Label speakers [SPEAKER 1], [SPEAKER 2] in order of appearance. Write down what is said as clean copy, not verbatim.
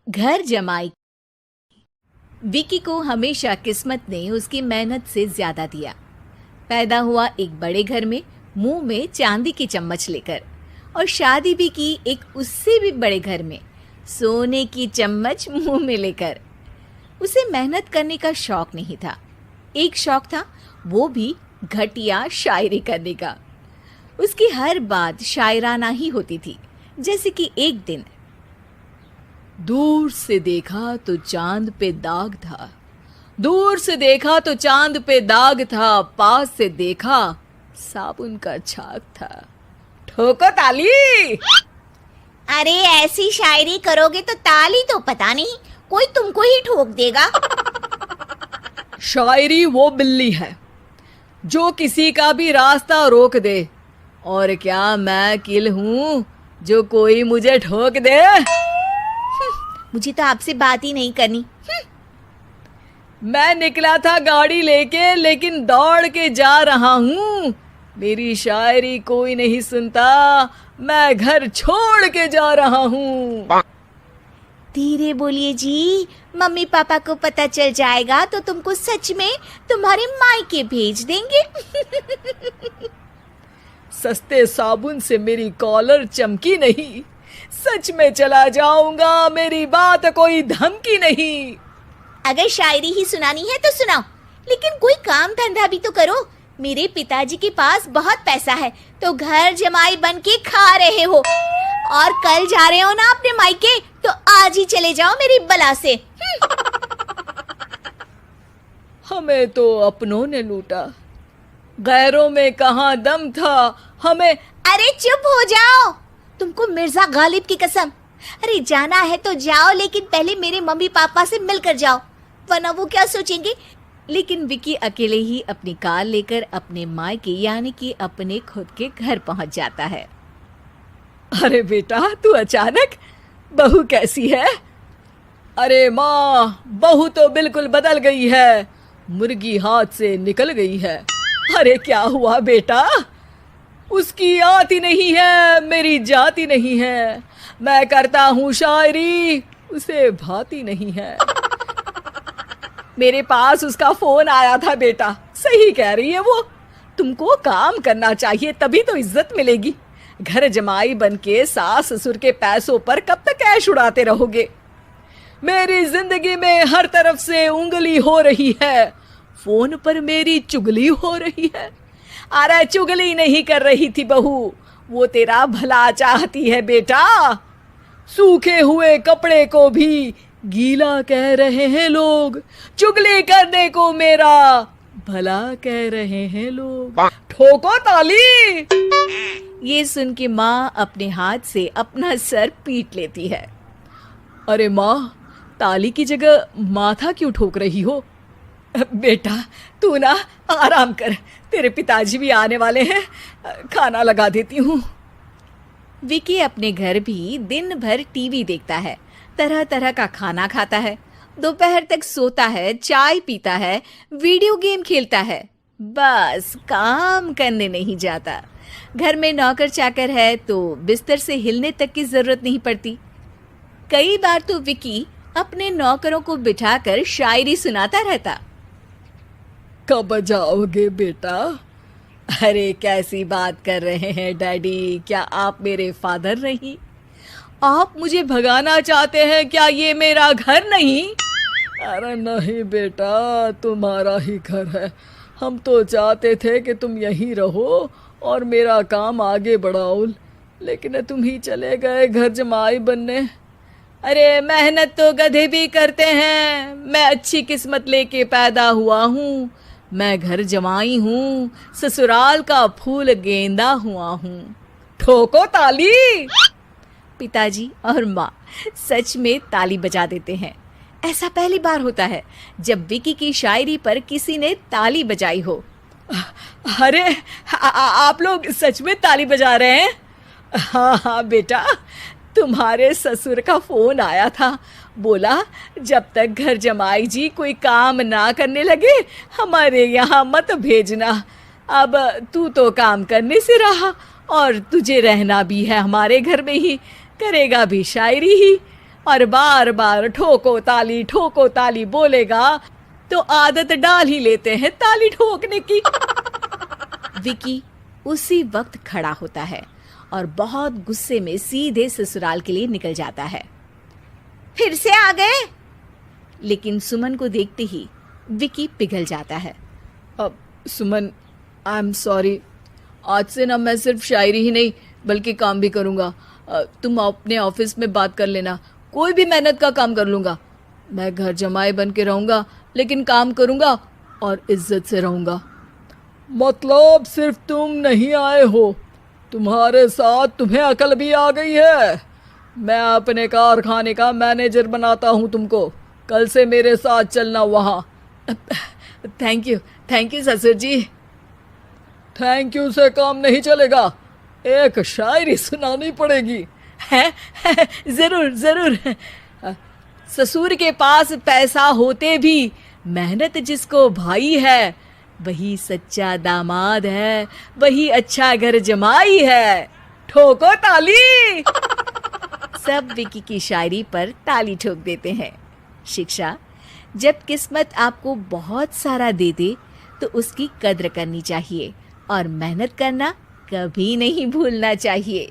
[SPEAKER 1] घर जमाई। विकी को हमेशा किस्मत ने उसकी मेहनत से ज्यादा दिया। पैदा हुआ एक बड़े घर में, मुंह में चांदी की चम्मच लेकर, और शादी भी की एक उससे भी बड़े घर में, सोने की चम्मच मुंह में लेकर। उसे मेहनत करने का शौक नहीं था। एक शौक था, वो भी घटिया शायरी करने का। उसकी हर बात शायराना ही होती थी। जैसे कि एक दिन, दूर से देखा तो चांद पे दाग था, दूर से देखा तो चांद पे दाग था, पास से देखा साबुन का छाग था। ठोको ताली।
[SPEAKER 2] अरे ऐसी शायरी करोगे तो ताली तो पता नहीं, कोई तुमको ही ठोक देगा।
[SPEAKER 1] शायरी वो बिल्ली है जो किसी का भी रास्ता रोक दे, और क्या मैं किल हूं जो कोई मुझे ठोक दे।
[SPEAKER 2] मुझे तो आपसे बात ही नहीं करनी।
[SPEAKER 1] मैं निकला था गाड़ी लेके, लेकिन दौड़ के जा रहा हूँ। मेरी शायरी कोई नहीं सुनता, मैं घर छोड़ के जा रहा हूँ।
[SPEAKER 2] धीरे बोलिए जी, मम्मी पापा को पता चल जाएगा तो तुमको सच में तुम्हारे मायके भेज देंगे।
[SPEAKER 1] सस्ते साबुन से मेरी कॉलर चमकी नहीं, सच में चला जाऊंगा, मेरी बात कोई धमकी नहीं।
[SPEAKER 2] अगर शायरी ही सुनानी है तो सुनाओ, लेकिन कोई काम धंधा भी तो करो। मेरे पिताजी के पास बहुत पैसा है, तो घर जमाई बन के खा रहे हो, और कल जा रहे हो ना अपने मायके, तो आज ही चले जाओ मेरी बला से।
[SPEAKER 1] हमें तो अपनों ने लूटा, गैरों में कहाँ दम था हमें।
[SPEAKER 2] अरे चुप हो जाओ, तुमको मिर्जा गालिब की कसम। अरे जाना है तो जाओ, लेकिन पहले मेरे मम्मी पापा से मिलकर जाओ, वरना वो क्या सोचेंगे। लेकिन विकी अकेले ही अपनी कार लेकर अपने मायके यानी कि अपने खुद के घर पहुंच जाता है। अरे बेटा, तू अचानक, बहू कैसी है? अरे माँ, बहू तो बिल्कुल बदल गई है, मुर्गी हाथ से निकल गई है। अरे क्या हुआ बेटा? उसकी आती नहीं है, मेरी जाती नहीं है। मैं करता हूँ शायरी, उसे भाती नहीं है। मेरे पास उसका फोन आया था बेटा, सही कह रही है वो। तुमको काम करना चाहिए, तभी तो इज्जत मिलेगी। घर जमाई बनके सास ससुर के पैसों पर कब तक ऐश उड़ाते रहोगे? मेरी जिंदगी में हर तरफ से उंगली हो रही है, फोन पर मेरी चुगली हो रही है। अरे चुगली नहीं कर रही थी बहू, वो तेरा भला चाहती है बेटा। सूखे हुए कपड़े को भी गीला कह रहे हैं लोग, चुगली करने को मेरा भला कह रहे हैं लोग। ठोको ताली। ये सुन के माँ अपने हाथ से अपना सर पीट लेती है। अरे माँ, ताली की जगह माथा क्यों ठोक रही हो? बेटा तू ना आराम कर, तेरे पिताजी भी आने वाले हैं, खाना लगा देती हूँ। विकी अपने घर भी दिन भर टीवी देखता है, तरह तरह का खाना खाता है, दोपहर तक सोता है, चाय पीता है, वीडियो गेम खेलता है, बस काम करने नहीं जाता। घर में नौकर चाकर है तो बिस्तर से हिलने तक की जरूरत नहीं पड़ती। कई बार तो विकी अपने नौकरों को बिठाकर शायरी सुनाता रहता। कब जाओगे बेटा? अरे कैसी बात कर रहे हैं डैडी, क्या आप मेरे फादर नहीं? आप मुझे भगाना चाहते हैं क्या? ये मेरा घर नहीं। अरे नहीं बेटा, तुम्हारा ही घर है। हम तो चाहते थे कि तुम यहीं रहो और मेरा काम आगे बढ़ाओ, लेकिन तुम ही चले गए घर जमाई बनने। अरे मेहनत तो गधे भी करते हैं, मैं अच्छी किस्मत लेके पैदा हुआ हूँ, मैं घर जमाई हूँ, ससुराल का फूल गेंदा हुआ हूँ। ठोको ताली। पिताजी और माँ सच में ताली बजा देते हैं। ऐसा पहली बार होता है जब विकी की शायरी पर किसी ने ताली बजाई हो। अरे आप लोग सच में ताली बजा रहे हैं? हाँ हाँ बेटा, तुम्हारे ससुर का फोन आया था, बोला जब तक घर जमाई जी कोई काम ना करने लगे हमारे यहाँ मत भेजना। अब तू तो काम करने से रहा और तुझे रहना भी है हमारे घर में ही, करेगा भी शायरी ही। और बार बार ठोको ताली बोलेगा तो आदत डाल ही लेते हैं ताली ठोकने की।
[SPEAKER 1] विकी उसी वक्त खड़ा होता है और बहुत गुस्से में सीधे ससुराल के लिए निकल जाता है। फिर से आ गए? लेकिन सुमन को देखते ही विकी पिघल जाता है।
[SPEAKER 2] अब सुमन, आई एम सॉरी, आज से ना मैं सिर्फ शायरी ही नहीं बल्कि काम भी करूँगा। तुम अपने ऑफिस में बात कर लेना, कोई भी मेहनत का काम कर लूँगा। मैं घर जमाई बन के रहूँगा लेकिन काम करूँगा और इज्जत से रहूँगा। मतलब सिर्फ तुम नहीं आए हो, तुम्हारे साथ तुम्हें अकल भी आ गई है। मैं अपने कारखाने का मैनेजर बनाता हूँ तुमको, कल से मेरे साथ चलना वहाँ।
[SPEAKER 1] थैंक यू ससुर जी।
[SPEAKER 2] थैंक यू से काम नहीं चलेगा, एक शायरी सुनानी पड़ेगी।
[SPEAKER 1] है? जरूर। ससुर के पास पैसा होते भी मेहनत जिसको भाई है, वही सच्चा दामाद है, वही अच्छा घर जमाई है। ठोको ताली। सब विकी की शायरी पर ताली ठोक देते हैं। शिक्षा: जब किस्मत आपको बहुत सारा दे दे तो उसकी कद्र करनी चाहिए और मेहनत करना कभी नहीं भूलना चाहिए।